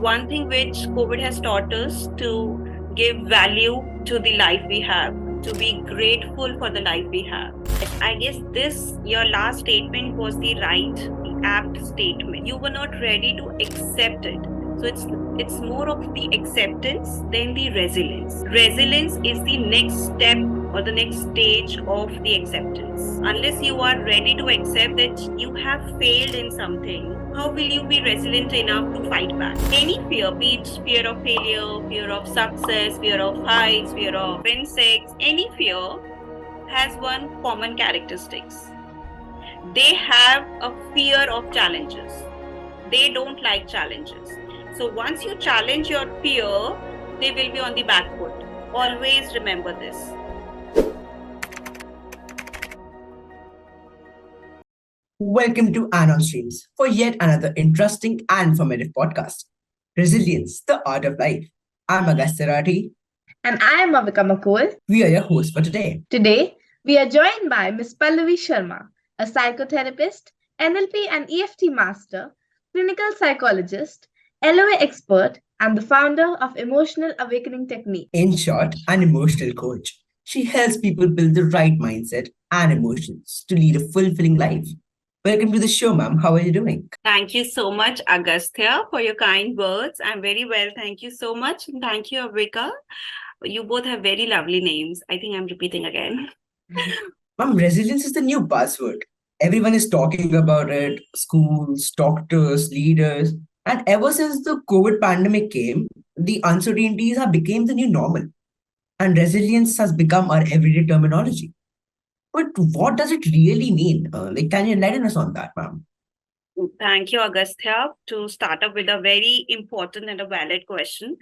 one thing which COVID has taught us to give value to the life we have, to be grateful for the life we have. I guess your last statement was the right, the apt statement. You were not ready to accept it. So it's more of the acceptance than the resilience. Resilience is the next step or the next stage of the acceptance. Unless you are ready to accept that you have failed in something, how will you be resilient enough to fight back? Any fear, be it fear of failure, fear of success, fear of heights, fear of insects, any fear has one common characteristics. They have a fear of challenges. They don't like challenges. So once you challenge your fear, they will be on the back foot. Always remember this. Welcome to Anon Streams for yet another interesting and informative podcast. Resilience, the art of life. I'm Agastya Rathi. And I am Avika Makul. We are your hosts for today. Today, we are joined by Ms. Pallavi Sharma, a psychotherapist, NLP and EFT master, clinical psychologist, LOA expert, and the founder of Emotional Awakening Technique. In short, an emotional coach. She helps people build the right mindset and emotions to lead a fulfilling life. Welcome to the show, ma'am. How are you doing? Thank you so much, Agastya, for your kind words. I'm very well. Thank you so much. And thank you, Avika. You both have very lovely names. I think I'm repeating again. Ma'am, resilience is the new buzzword. Everyone is talking about it, schools, doctors, leaders. And ever since the COVID pandemic came, the uncertainties have become the new normal. And resilience has become our everyday terminology. But what does it really mean? Can you enlighten us on that, ma'am? Thank you, Agastya, to start up with a very important and a valid question.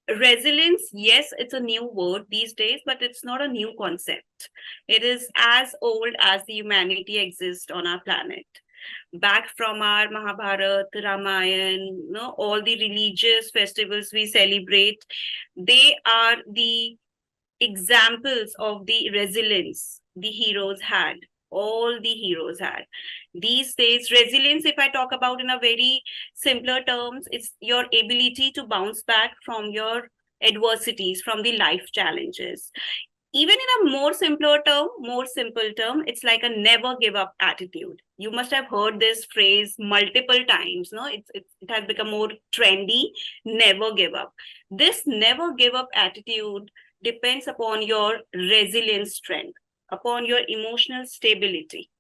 Resilience, yes, it's a new word these days, but it's not a new concept. It is as old as the humanity exists on our planet. Back from our Mahabharata, Ramayana, all the religious festivals we celebrate, they are the examples of the resilience the heroes had. All the heroes had. These days, resilience, if I talk about in a very simpler terms, it's your ability to bounce back from your adversities, from the life challenges. Even in a more simple term, it's like a never give up attitude. You must have heard this phrase multiple times. No, it has become more trendy. Never give up. This never give up attitude depends upon your resilience strength, upon your emotional stability.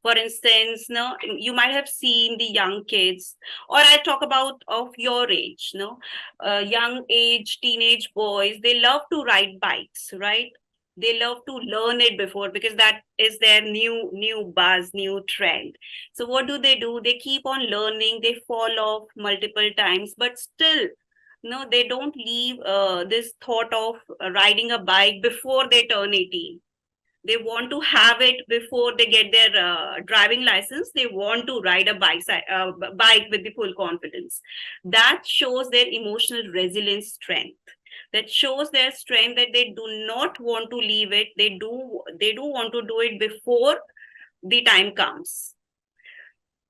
For instance, no, you might have seen the young kids, or I talk about of your age, no, young age teenage boys. They love to ride bikes, right? They love to learn it before because that is their new buzz, new trend. So what do? They keep on learning. They fall off multiple times, but still no, they don't leave this thought of riding a bike before they turn 18. They want to have it before they get their driving license. They want to ride a bike with the full confidence. That shows their emotional resilience strength. That shows their strength that they do not want to leave it. They do want to do it before the time comes.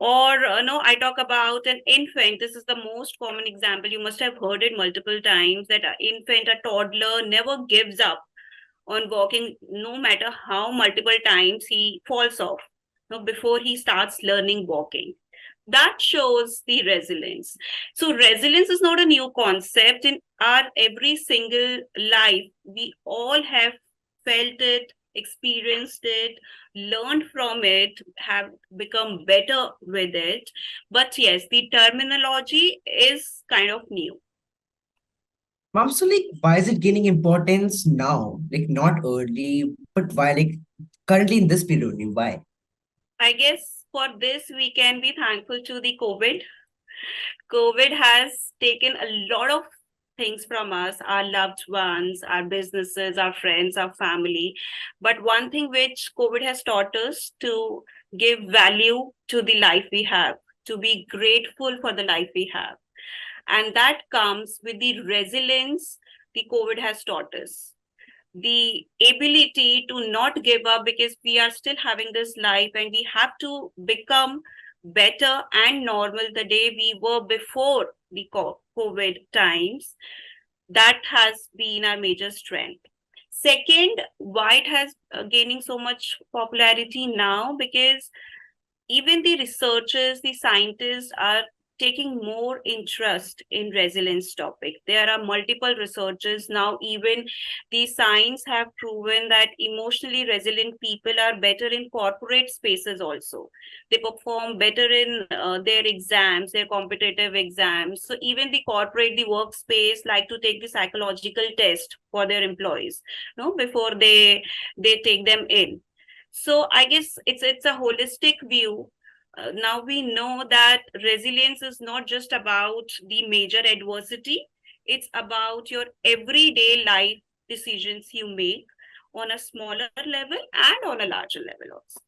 Or no, I talk about an infant. This is the most common example. You must have heard it multiple times that an infant, a toddler never gives up on walking, no matter how multiple times he falls off, before he starts learning walking. That shows the resilience. So resilience is not a new concept. In our every single life, we all have felt it, experienced it, learned from it, have become better with it. But yes, the terminology is kind of new. Ma'am, so why is it gaining importance now? Not early, but why currently in this period only? Why? I guess for this, we can be thankful to the COVID. COVID has taken a lot of things from us, our loved ones, our businesses, our friends, our family. But one thing which COVID has taught us to give value to the life we have, to be grateful for the life we have. And that comes with the resilience the COVID has taught us. The ability to not give up because we are still having this life and we have to become better and normal the day we were before the COVID times. That has been our major strength. Second, why it has gaining so much popularity now, because even the researchers, the scientists are taking more interest in resilience topic. There are multiple researchers now. Even the science have proven that emotionally resilient people are better in corporate spaces also. They perform better in their exams, their competitive exams. So even the corporate, the workspace like to take the psychological test for their employees, no, before they take them in. So I guess it's a holistic view. Now we know that resilience is not just about the major adversity, it's about your everyday life decisions you make on a smaller level and on a larger level also.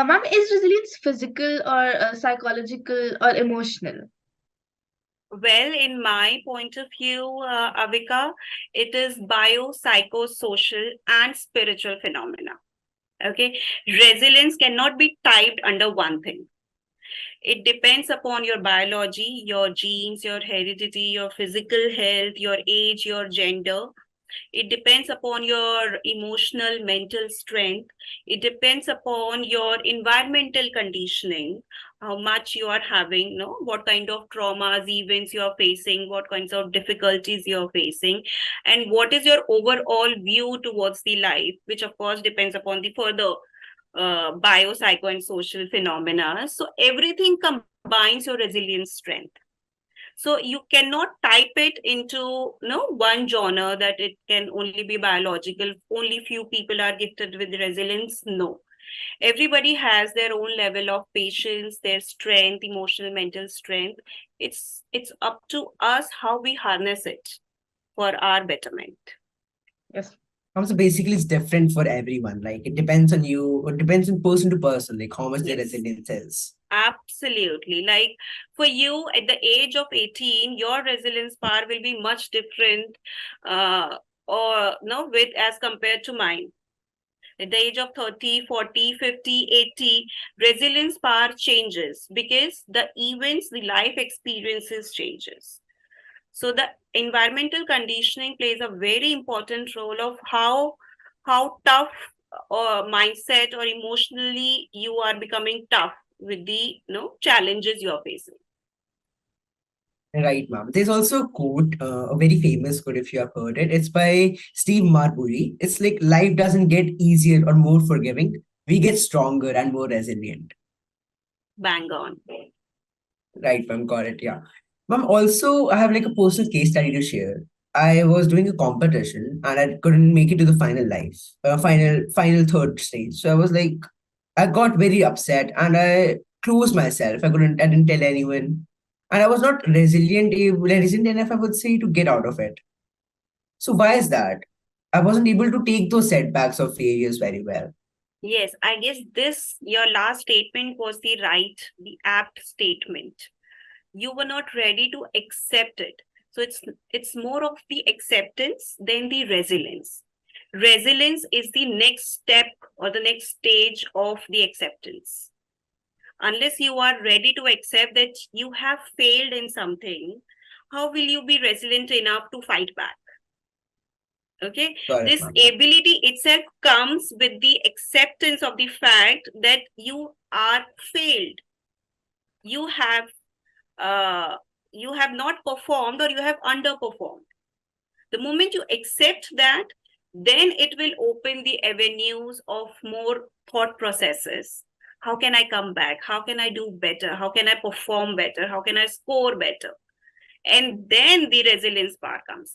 Ma'am, is resilience physical or psychological or emotional? Well, in my point of view, Avika, it is biopsychosocial and spiritual phenomena. Okay, resilience cannot be typed under one thing. It depends upon your biology, your genes, your heredity, your physical health, your age, your gender. It depends upon your emotional, mental strength. It depends upon your environmental conditioning, how much you are having, no, what kind of traumas, events you are facing, what kinds of difficulties you are facing, and what is your overall view towards the life, which of course depends upon the further bio, psycho, and social phenomena. So everything combines your resilience strength. So you cannot type it into no one genre that it can only be biological. Only few people are gifted with resilience. No, everybody has their own level of patience, their strength, emotional, mental strength. It's up to us how we harness it for our betterment. Yes. So basically, it's different for everyone. Like it depends on you, it depends on person to person, like how much the Yes. resilience is. Absolutely. Like for you at the age of 18, your resilience power will be much different or no with as compared to mine. At the age of 30, 40, 50, 80, resilience power changes because the events, the life experiences changes. So the environmental conditioning plays a very important role of how tough or mindset or emotionally you are becoming tough with the challenges you are facing. Right, ma'am. There's also a quote, a very famous quote if you have heard it. It's by Steve Marbury. It's like life doesn't get easier or more forgiving. We get stronger and more resilient. Bang on. Right, ma'am. Got it. Yeah. Ma'am, also, I have like a personal case study to share. I was doing a competition and I couldn't make it to the final third stage. So I was like, I got very upset and I closed myself. I didn't tell anyone. And I was not resilient enough, I would say, to get out of it. So why is that? I wasn't able to take those setbacks or failures very well. Yes, I guess this your last statement was the apt statement. You were not ready to accept it. So it's more of the acceptance than the resilience. Resilience is the next step or the next stage of the acceptance. Unless you are ready to accept that you have failed in something, how will you be resilient enough to fight back? Okay, Got it, this ma'am. ability itself comes with the acceptance of the fact that you are failed. You have uh, you have not performed or you have underperformed. The moment you accept that, then it will open the avenues of more thought processes. How can I come back? How can I do better? How can I perform better? How can I score better? And then the resilience part comes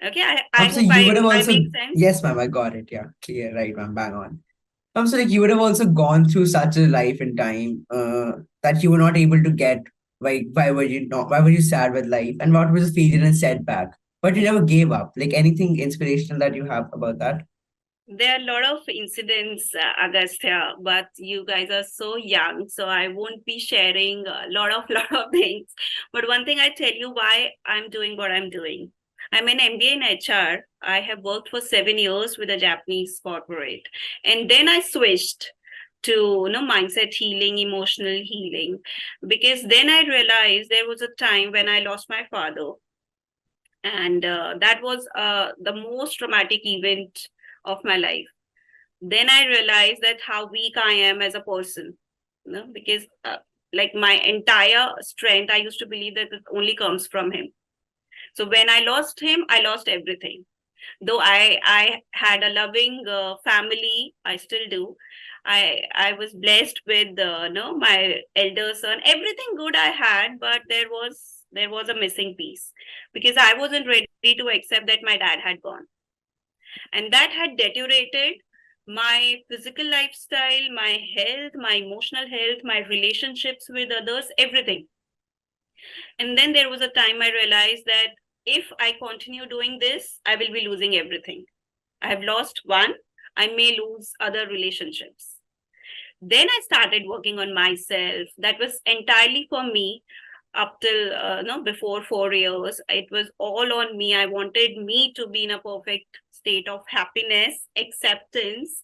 in. Okay, I So hope you would have I also, make sense. yes, ma'am, I got it. Yeah, clear, right, ma'am, bang on. So like you would have also gone through such a life in time that you were not able to get. Like, why were you sad with life? And what was the failure and setback? But you never gave up. Like anything inspirational that you have about that? There are a lot of incidents, Agastya, but you guys are so young, so I won't be sharing a lot of lot of things. But one thing I tell you why I'm doing what I'm doing. I'm an MBA in HR. I have worked for 7 years with a Japanese corporate, and then I switched to mindset healing, emotional healing. Because then I realized there was a time when I lost my father, and that was the most traumatic event of my life. Then I realized that how weak I am as a person, because like my entire strength, I used to believe that it only comes from him. So when I lost him, I lost everything. Though I had a loving family, I still do. I was blessed with no my elder son, everything good I had, but there was a missing piece, because I wasn't ready to accept that my dad had gone, and that had deteriorated my physical lifestyle, my health, my emotional health, my relationships with others, everything. And then there was a time I realized that if I continue doing this, I will be losing everything. I have lost one, I may lose other relationships. Then I started working on myself. That was entirely for me. Up till no before 4 years, it was all on me. I wanted me to be in a perfect state of happiness, acceptance.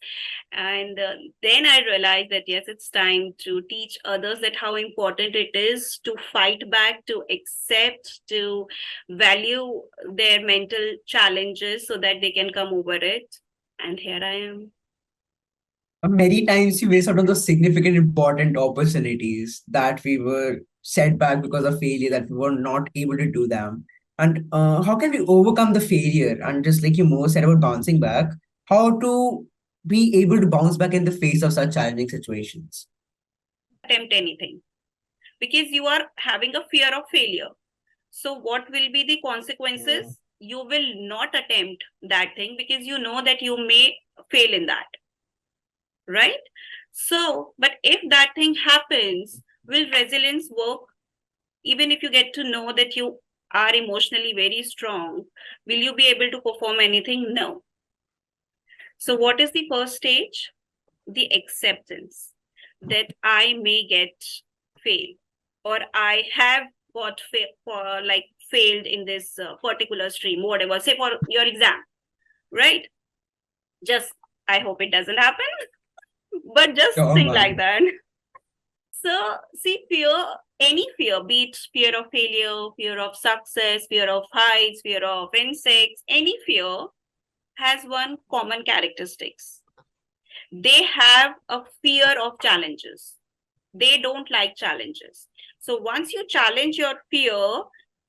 And then I realized that yes, it's time to teach others that how important it is to fight back, to accept, to value their mental challenges so that they can come over it. And here I am. Many times we miss out on those significant, important opportunities that we were set back because of failure, that we were not able to do them. And how can we overcome the failure? And just like you more said about bouncing back, how to be able to bounce back in the face of such challenging situations? Attempt anything, because you are having a fear of failure. So what will be the consequences? You will not attempt that thing because you know that you may fail in that, right? So, but if that thing happens, will resilience work? Even if you get to know that you are emotionally very strong, will you be able to perform anything? No. So what is the first stage? The acceptance that I may get fail, or I have got for like failed in this particular stream, whatever, say for your exam, right? Just, I hope it doesn't happen, but just Oh think like man. that. So see, fear, any fear, be it fear of failure, fear of success, fear of heights, fear of insects, any fear has one common characteristics. They have a fear of challenges. They don't like challenges. So once you challenge your fear,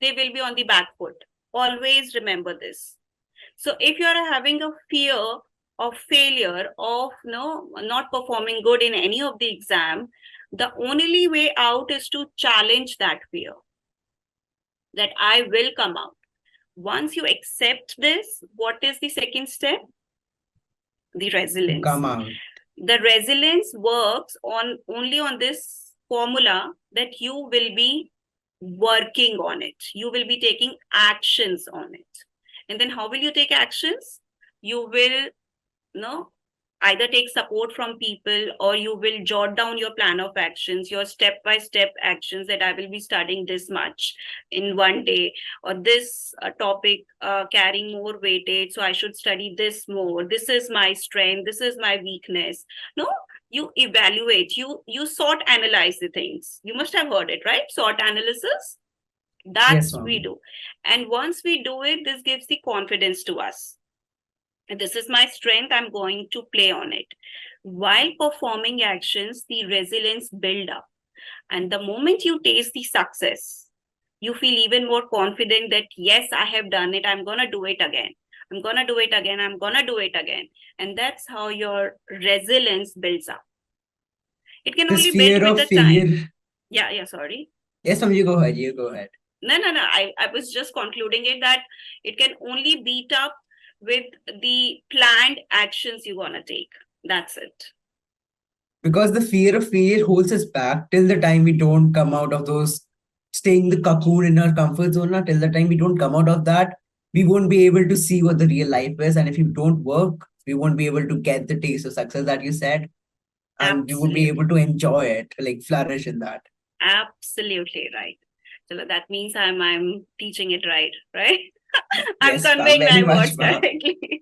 they will be on the back foot. Always remember this. So if you are having a fear of failure, of not performing good in any of the exam, the only way out is to challenge that fear, that I will come out. Once you accept this, what is the second step? The resilience. Come out. The resilience works on only on this formula, that you will be working on it, you will be taking actions on it. And then how will you take actions? You will either take support from people, or you will jot down your plan of actions, your step by step actions, that I will be studying this much in one day, or this topic carrying more weightage, so I should study this more, this is my strength, this is my weakness. No, you evaluate, you sort analyze the things. You must have heard it, right? Sort analysis. Yes, That's we ma'am. do. And once we do it, this gives the confidence to us. This is my strength, I'm going to play on it. While performing actions, the resilience build up. And the moment you taste the success, you feel even more confident that yes, I have done it, I'm going to do it again, I'm going to do it again, I'm going to do it again. And that's how your resilience builds up. It can This only build fear with of the time. failure. Yeah, sorry. Yes, ma'am, you go ahead. You go ahead. No. I was just concluding it, that it can only beat up with the planned actions you're gonna take. That's it. Because the fear of failure holds us back till the time we don't come out of those, staying the cocoon in our comfort zone. Now, till the time we don't come out of that, we won't be able to see what the real life is. And if you don't work, we won't be able to get the taste of success that you said, and we would be able Absolutely. to enjoy it, like flourish in that. Absolutely right. So that means I'm teaching it right, right? I'm Yes, ma'am, conveying very my much, words ma'am. correctly.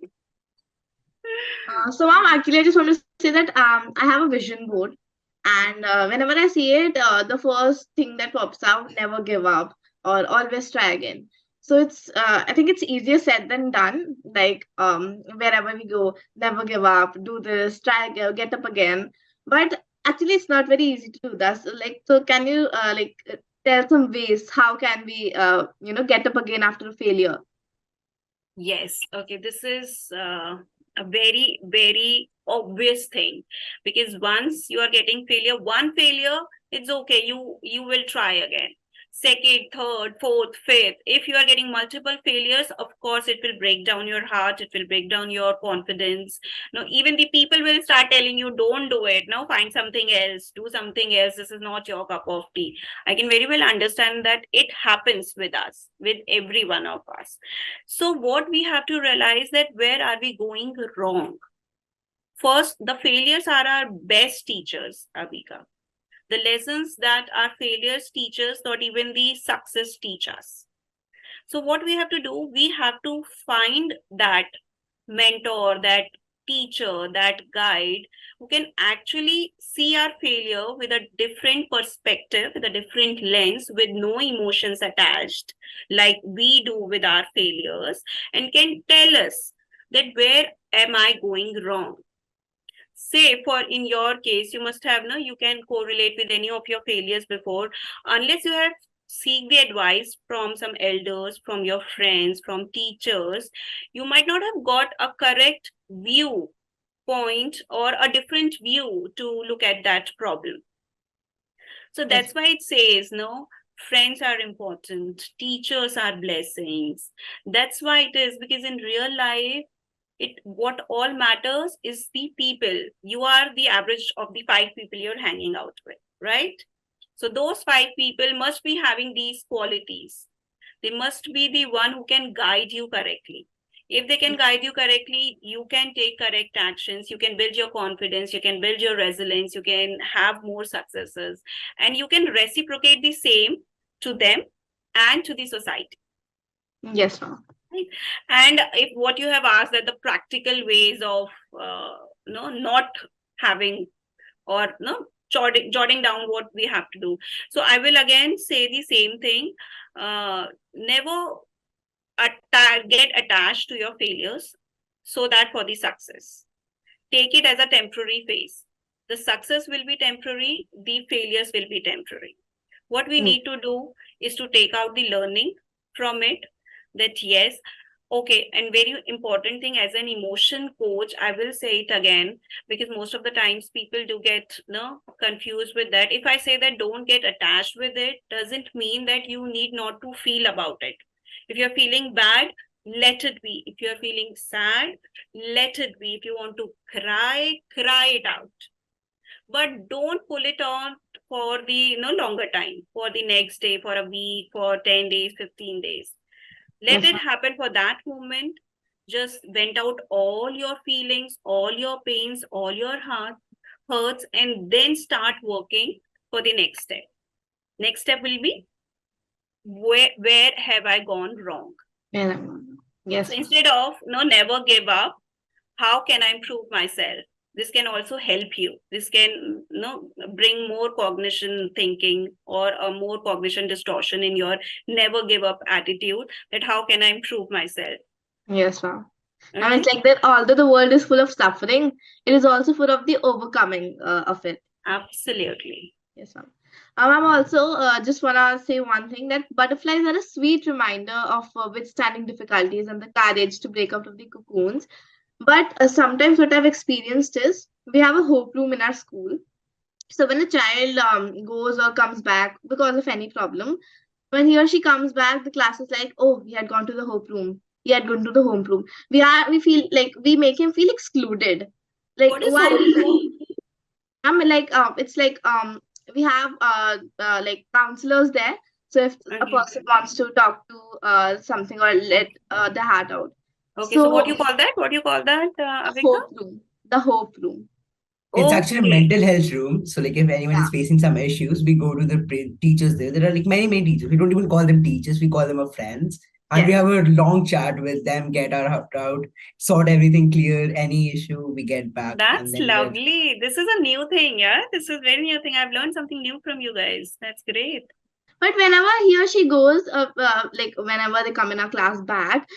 So, mom, actually, I just want to say that I have a vision board, and whenever I see it, the first thing that pops out: never give up or always try again. So I think it's easier said than done. Like wherever we go, never give up, do this, try again, get up again. But actually, it's not very easy to do that. So can you tell some ways how can we get up again after a failure? Yes, okay, this is a very, very obvious thing, because once you are getting failure, one failure, it's okay, you will try again. Second, third, fourth, fifth. If you are getting multiple failures, of course, it will break down your heart, it will break down your confidence. No, even the people will start telling you, don't do it. No, find something else, do something else. This is not your cup of tea. I can very well understand that it happens with us, with every one of us. So what we have to realize, that where are we going wrong? First, the failures are our best teachers, Abhika. The lessons that our failures teach us, not even the success teach us. So what we have to do, we have to find that mentor, that teacher, that guide who can actually see our failure with a different perspective, with a different lens, with no emotions attached, like we do with our failures, and can tell us that where am I going wrong. Say, for in your case, you must have, no, you can correlate with any of your failures before. Unless you have seek the advice from some elders, from your friends, from teachers, you might not have got a correct view point or a different view to look at that problem. So Yes. that's why it says, no, friends are important, teachers are blessings. That's why it is, because in real life, it what all matters is the people. You are the average of the five people you're hanging out with, right? So those five people must be having these qualities. They must be the one who can guide you correctly. If they can guide you correctly, you can take correct actions, you can build your confidence, you can build your resilience, you can have more successes, and you can reciprocate the same to them and to the society. Yes, ma'am. Right? And if what you have asked, that the practical ways of no not having, or no jotting down what we have to do. So I will again say the same thing. Never get attached to your failures, so that for the success, take it as a temporary phase. The success will be temporary, the failures will be temporary. What we Mm. need to do is to take out the learning from it, that yes, okay. And very important thing, as an emotion coach, I will say it again, because most of the times people do get confused with that. If I say that don't get attached with it, doesn't mean that you need not to feel about it. If you're feeling bad, let it be. If you're feeling sad, let it be. If you want to cry it out, but don't pull it on for the longer time, for the next day, for a week, for 10 days, 15 days. Let Yes, it ma'am. happen for that moment. Just vent out all your feelings, all your pains, all your hurts, and then start working for the next step. Next step will be, where have I gone wrong. Yeah, ma'am. So Yes, ma'am. instead of never give up, how can I improve myself? This can also help you. This can bring more cognition thinking, or a more cognition distortion in your never give up attitude, that how can I improve myself. Yes, ma'am. And it's Okay. like that, although the world is full of suffering, it is also full of the overcoming of it. Absolutely. Yes, ma'am. I'm also just wanna say one thing, that butterflies are a sweet reminder of withstanding difficulties and the courage to break out of the cocoons. But sometimes what I've experienced is we have a hope room in our school. So when a child goes or comes back because of any problem, when he or she comes back, the class is like, oh, he had gone to the hope room. He had gone to the home room. We feel like we make him feel excluded. Like What is why? hope room? I mean, like it's like we have like counselors there. So if a Okay. person wants to talk to something or let the heart out, Okay. So what so do you call that? What do you call that, the Avika? hope room, the hope room. It's actually a Okay. mental health room. So, like, if anyone Yeah. is facing some issues, we go to the teachers there. There are like many, many teachers. We don't even call them teachers. We call them our friends. And we Yes. have a long chat with them, get our heart out, sort everything clear, any issue we get back, and That's then we're lovely. This is a new thing, yeah? This is very new thing. I've learned something new from you guys. That's great. But whenever he or she goes, like whenever they come in our class back,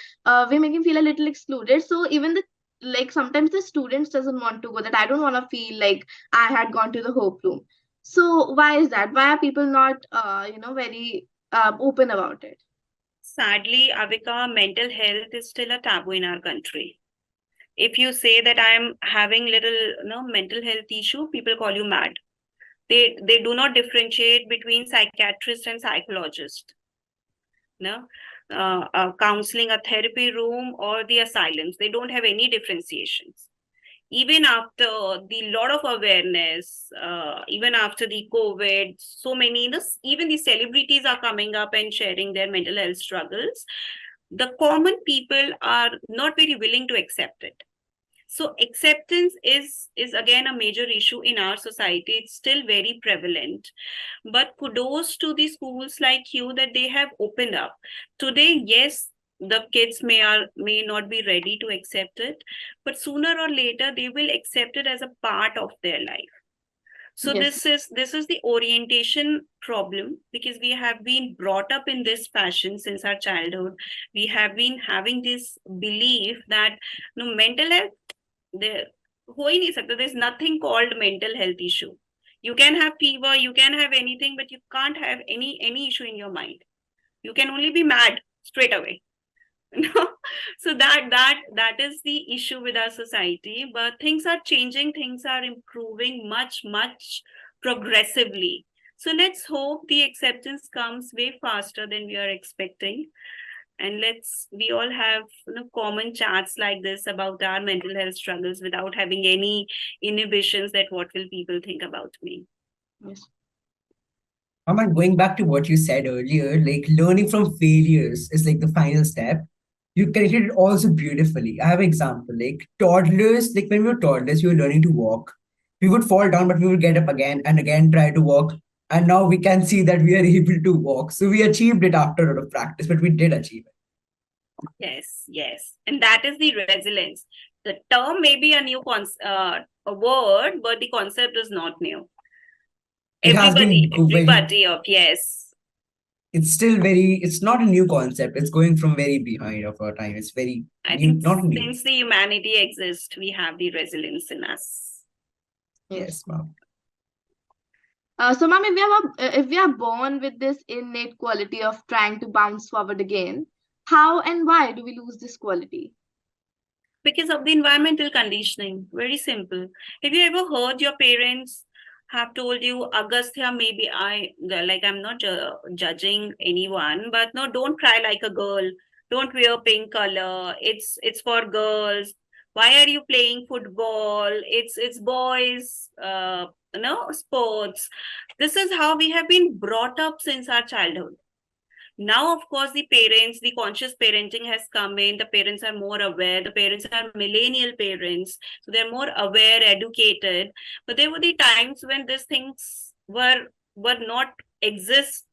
we make him feel a little excluded. So even the like sometimes the students doesn't want to go. That I don't want to feel like I had gone to the hope room. So why is that? Why are people not, very open about it? Sadly, Avika, mental health is still a taboo in our country. If you say that I'm having little, mental health issue, people call you mad. They do not differentiate between psychiatrist and psychologist. No, counseling, a therapy room, or the asylums. They don't have any differentiations. Even after the lot of awareness, even after the COVID, so many, even the celebrities are coming up and sharing their mental health struggles. The common people are not very willing to accept it. So acceptance is again a major issue in our society. It's still very prevalent, but kudos to the schools like you that they have opened up today. Yes, the kids may not be ready to accept it, but sooner or later they will accept it as a part of their life. So Yes. this is the orientation problem, because we have been brought up in this fashion since our childhood. We have been having this belief that no, mental health there हो ही नहीं सकता. There's nothing called mental health issue. You can have fever, you can have anything, but you can't have any issue in your mind. You can only be mad straight away. So that is the issue with our society. But things are changing, things are improving much progressively. So let's hope the acceptance comes way faster than we are expecting, and let's we all have common chats like this about our mental health struggles without having any inhibitions that what will people think about me. Yes. Aman, going back to what you said earlier, like learning from failures is like the final step. You connected it also beautifully. I have an example, like toddlers, like when we were toddlers, we were learning to walk. We would fall down, but we would get up again and again, try to walk. And now we can see that we are able to walk. So we achieved it after a lot of practice, but we did achieve it. Yes, and that is the resilience. The term may be a new a word, but the concept is not new. It has been Everybody of yes. It's still it's not a new concept. It's going from very behind of our time. It's very I new, think not new. since the humanity exists, we have the resilience in us. Yes, ma'am. So, ma'am, if we are born with this innate quality of trying to bounce forward again, how and why do we lose this quality? Because of the environmental conditioning. Very simple. Have you ever heard your parents have told you, Agastya, maybe I'm not judging anyone, but no, don't cry like a girl. Don't wear pink color. It's for girls. Why are you playing football? It's boys, sports. This is how we have been brought up since our childhood. Now, of course, the conscious parenting has come in. The parents are more aware. The parents are millennial parents, so they're more aware, educated. But there were the times when these things were not existing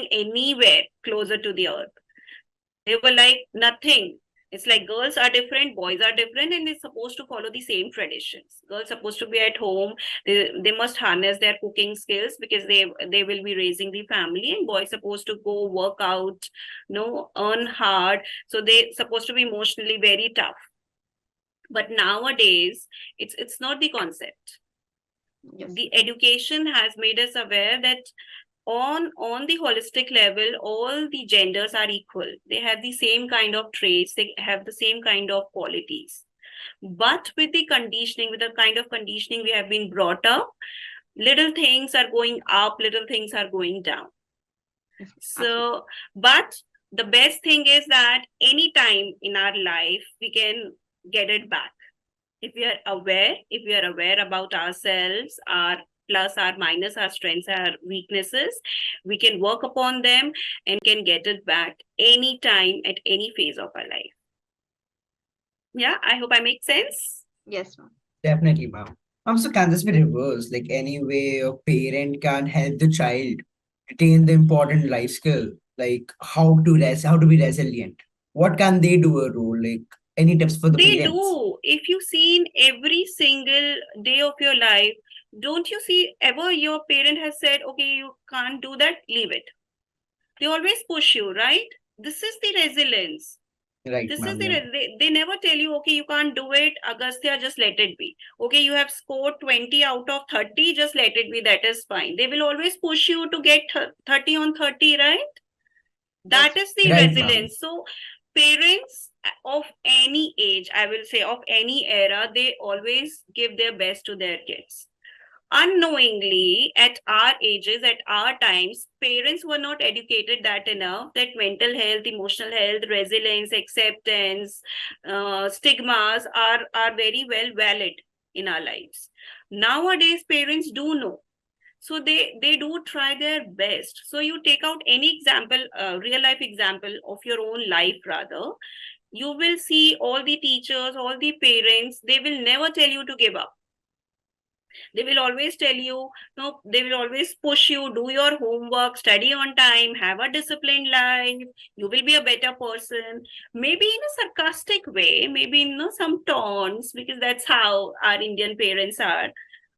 anywhere closer to the earth. They were like nothing. It's like girls are different, boys are different, and they're supposed to follow the same traditions. Girls supposed to be at home. They must harness their cooking skills because they will be raising the family, and boys supposed to go work out, earn hard. So they supposed to be emotionally very tough. But nowadays, it's not the concept. Yes. The education has made us aware that on the holistic level, all the genders are equal. They have the same kind of traits, they have the same kind of qualities. But with the kind of conditioning we have been brought up, little things are going up, little things are going down. So, but the best thing is that anytime in our life we can get it back. If we are aware about ourselves, our plus, our minus, our strengths, our weaknesses, we can work upon them and can get it back anytime at any phase of our life. Yeah, I hope I make sense. Yes, ma'am. Definitely, ma'am. So can this be reversed? Like any way a parent can help the child retain the important life skill, like how to be resilient. What can they do a role? Like any tips for the They parents? do. If you see in every single day of your life, don't you see ever your parent has said, okay, you can't do that, leave it. They always push you, right? This is the resilience. Right, This is ma'am. the Yeah. they never tell you, okay, you can't do it, Agastya, just let it be. Okay, you have scored 20 out of 30, just let it be, that is fine. They will always push you to get 30 on 30, right? That Yes. is the Right, ma'am. resilience. So parents of any age, I will say of any era, they always give their best to their kids. Unknowingly, at our ages, at our times, parents were not educated that enough that mental health, emotional health, resilience, acceptance, stigmas are very well valid in our lives. Nowadays parents do know, so they do try their best. So you take out any example, real life example of your own life rather, you will see all the teachers, all the parents, they will never tell you to give up. They will always tell you, no, they will always push you, do your homework, study on time, have a disciplined life, you will be a better person. Maybe in a sarcastic way, maybe in some taunts, because that's how our Indian parents are.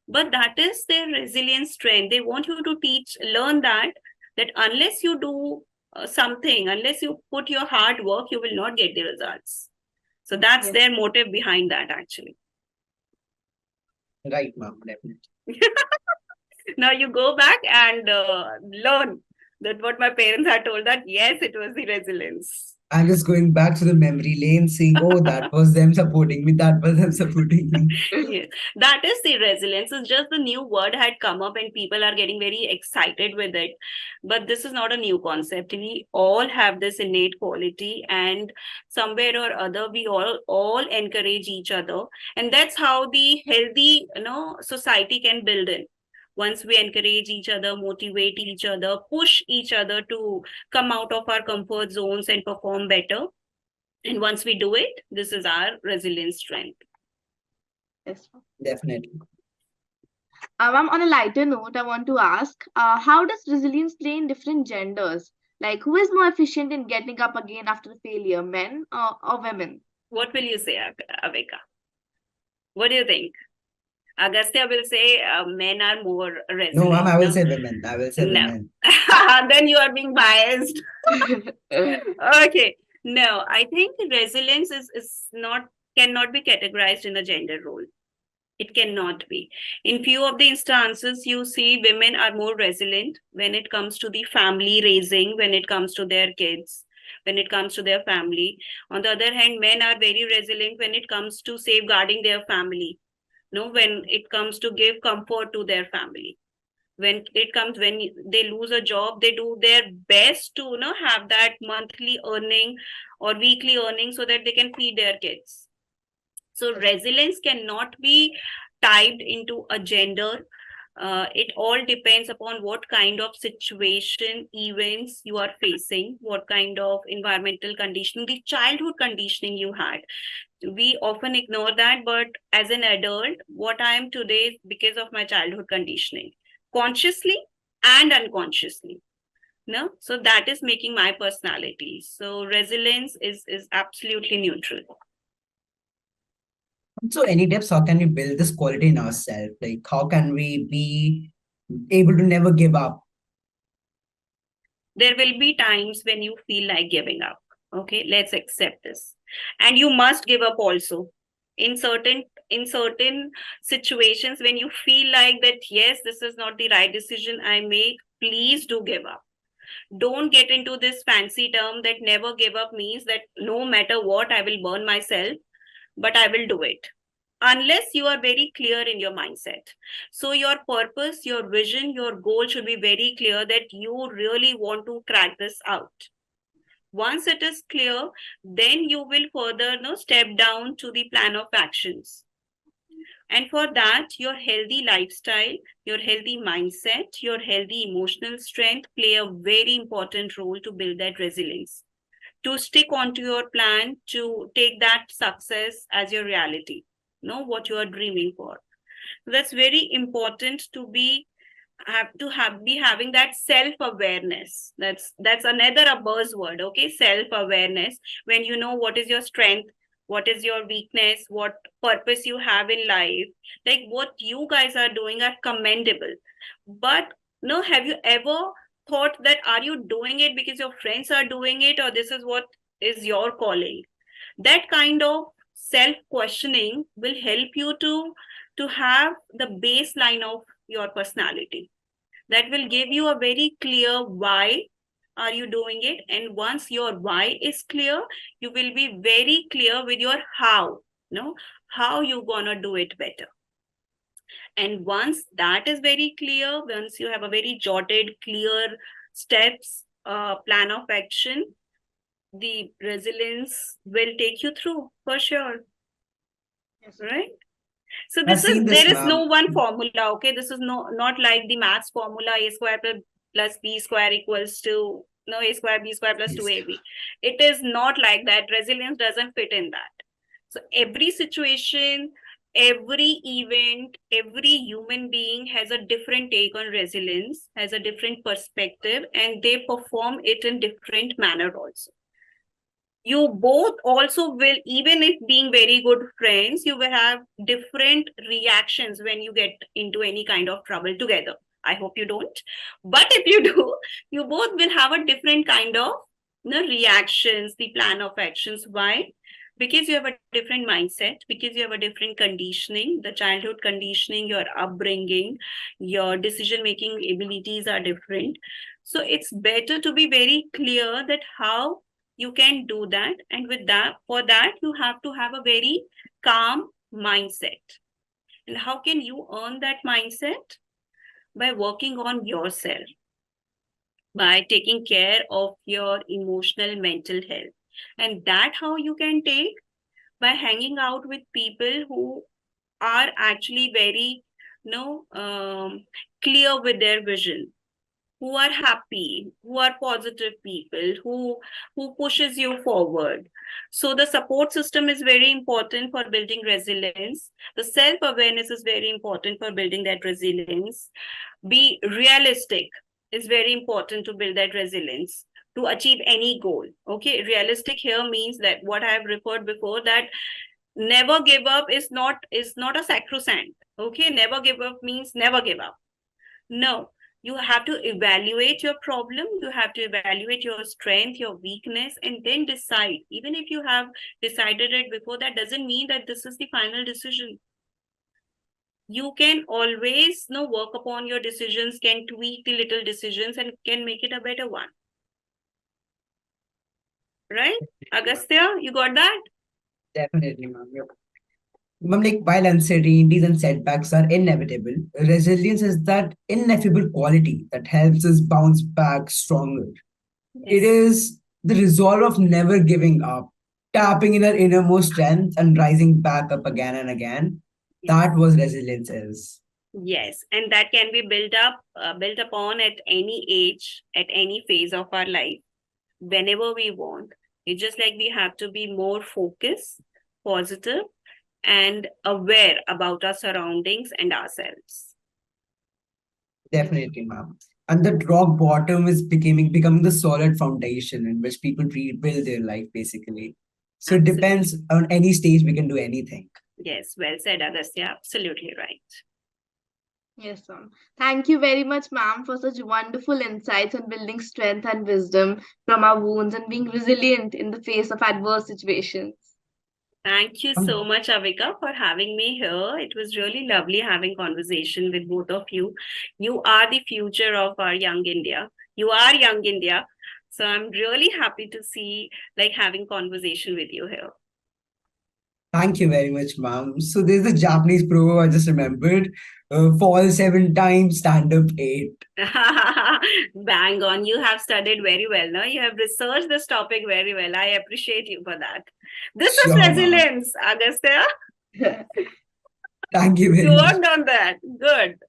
But that is their resilience strength. They want you to learn that unless you do something, unless you put your hard work, you will not get the results. So that's Yes. their motive behind that, actually. Right, ma'am. Definitely. Now you go back and learn that what my parents had told, that yes, it was the resilience. I'm just going back to the memory lane, saying, oh, that was them supporting me. That was them supporting me. Yes, that is the resilience. It's just the new word had come up and people are getting very excited with it. But this is not a new concept. We all have this innate quality, and somewhere or other, we all encourage each other. And that's how the healthy, society can build in. Once we encourage each other, motivate each other, push each other to come out of our comfort zones and perform better. And once we do it, this is our resilience strength. Yes. Definitely. Ma'am, on a lighter note, I want to ask, how does resilience play in different genders? Like, who is more efficient in getting up again after failure, men or women? What will you say, Avika? What do you think? Agastya will say men are more No, ma'am, resilient. I will No, say women. I will say no. women. Then you are being biased. Okay. No, I think resilience is not cannot be categorized in a gender role. It cannot be. In few of the instances, you see women are more resilient when it comes to the family raising, when it comes to their kids, when it comes to their family. On the other hand, men are very resilient when it comes to safeguarding their family. No, when it comes to give comfort to their family. When they lose a job, they do their best to have that monthly earning or weekly earning so that they can feed their kids. So Yes. resilience cannot be typed into a gender. It all depends upon what kind of situation, events you are facing, what kind of environmental conditioning, the childhood conditioning you had. We often ignore that, but as an adult, what I am today is because of my childhood conditioning, consciously and unconsciously. No, so that is making my personality. So resilience is absolutely neutral. So, any tips? How can we build this quality in ourselves? Like, how can we be able to never give up? There will be times when you feel like giving up. Okay, let's accept this. And you must give up also. In certain situations when you feel like that, yes, this is not the right decision I make, please do give up. Don't get into this fancy term that never give up means that no matter what, I will burn myself, but I will do it. Unless you are very clear in your mindset. So, your purpose, your vision, your goal should be very clear that you really want to crack this out. Once it is clear, then you will further step down to the plan of actions. And for that, your healthy lifestyle, your healthy mindset, your healthy emotional strength play a very important role to build that resilience, to stick onto your plan, to take that success as your reality, know what you are dreaming for. So that's very important to be have be having that self awareness. That's another a buzzword. Okay, self awareness. When you know what is your strength, what is your weakness, what purpose you have in life, like what you guys are doing are commendable. But no, have you ever thought that are you doing it because your friends are doing it, or this is what is your calling? That kind of self questioning will help you to have the baseline of your personality. That will give you a very clear why are you doing it, and once your why is clear, you will be very clear with your how. No, how you gonna do it better. And once that is very clear, once you have a very jotted clear steps, plan of action, the resilience will take you through for sure. Yes. Right. So I've this is, seen this, there is no ma'am. one formula. Okay, this is not like the maths formula: a square plus b square equals to, no, a square b square plus Yes. 2ab. It is not like that. Resilience doesn't fit in that. So every situation, every event, every human being has a different take on resilience, has a different perspective, and they perform it in different manner also. You both also will, even if being very good friends, you will have different reactions when you get into any kind of trouble together. I hope you don't, but if you do, you both will have a different kind of, reactions, the plan of actions. Why? Because you have a different mindset, because you have a different conditioning, the childhood conditioning, your upbringing, your decision making abilities are different. So it's better to be very clear that how you can do that, and with that, for that you have to have a very calm mindset. And how can you earn that mindset? By working on yourself, by taking care of your emotional mental health. And that how you can take, by hanging out with people who are actually very, you know um, clear with their vision, who are happy, who are positive people, who pushes you forward. So the support system is very important for building resilience. The self awareness is very important for building that resilience. Be realistic is very important to build that resilience, to achieve any goal. Okay, realistic here means that what I have referred before, that never give up is not a sacrosanct. Okay, never give up means never give up. No, you have to evaluate your problem, you have to evaluate your strength, your weakness, and then decide. Even if you have decided it before, that doesn't mean that this is the final decision. You can always, work upon your decisions, can tweak the little decisions, and can make it a better one. Right? Agastya, you got that? Definitely, ma'am. Yep. Ma'am, like while uncertainties and setbacks are inevitable, resilience is that ineffable quality that helps us bounce back stronger. It Yes. is the resolve of never giving up, tapping in our innermost strength and rising back up again and again. Yes. That was resilience is. Yes, and that can be built upon at any age, at any phase of our life, whenever we want. It's just like we have to be more focused, positive, and aware about our surroundings and ourselves. Definitely, ma'am. And the rock bottom is becoming the solid foundation in which people rebuild their life basically. So it Absolutely. depends on any stage, we can do anything. Yes, well said, Agastya. Absolutely right. Yes, ma'am. Thank you very much, ma'am, for such wonderful insights on building strength and wisdom from our wounds and being resilient in the face of adverse situations. Thank you so much, Avika, for having me here. It was really lovely having conversation with both of you. You are the future of our young India. You are young India. So I'm really happy to see, like, having conversation with you here. Thank you very much, ma'am. So there's a Japanese proverb I just remembered: fall 7 times, stand up 8. Bang on. You have studied very well, no? You have researched this topic very well. I appreciate you for that. This is Sure, ma'am. resilience, Agastya. Thank you You very much. worked on that. Good.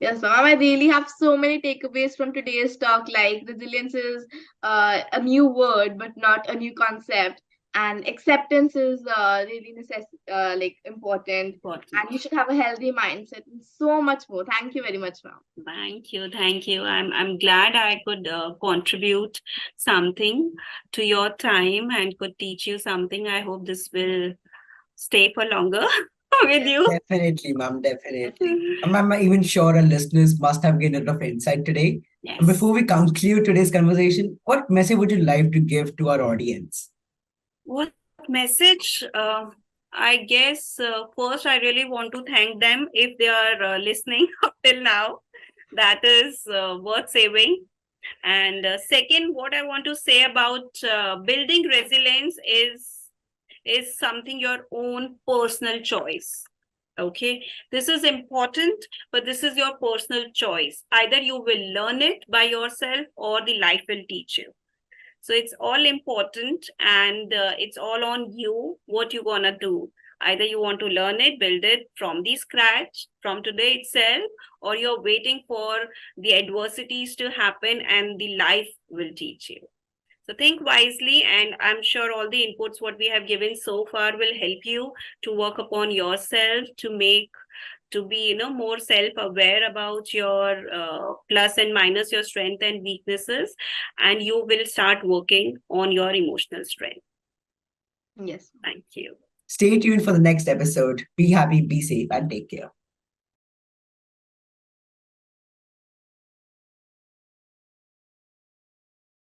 Yes, ma'am. I really have so many takeaways from today's talk. Like resilience is a new word, but not a new concept. And acceptance is really like important. Important. And you should have a healthy mindset and so much more. Thank you very much, ma'am. Thank you, thank you. I'm glad I could contribute something to your time and could teach you something. I hope this will stay for longer with you. Definitely, ma'am, definitely. I'm even sure our listeners must have gained a lot of insight today. And Yes. before we conclude today's conversation, what message would you like to give to our audience? What message? I guess first I really want to thank them if they are listening up till now. That is worth saving. And second, what I want to say about building resilience is something your own personal choice. Okay, this is important, but this is your personal choice. Either you will learn it by yourself or the life will teach you. So it's all important, and it's all on you what you're gonna do. Either you want to learn it, build it from the scratch, from today itself, or you're waiting for the adversities to happen and the life will teach you. So think wisely, and I'm sure all the inputs what we have given so far will help you to work upon yourself to be more self-aware about your plus and minus, your strength and weaknesses, and you will start working on your emotional strength. Yes. Thank you. Stay tuned for the next episode. Be happy, be safe, and take care.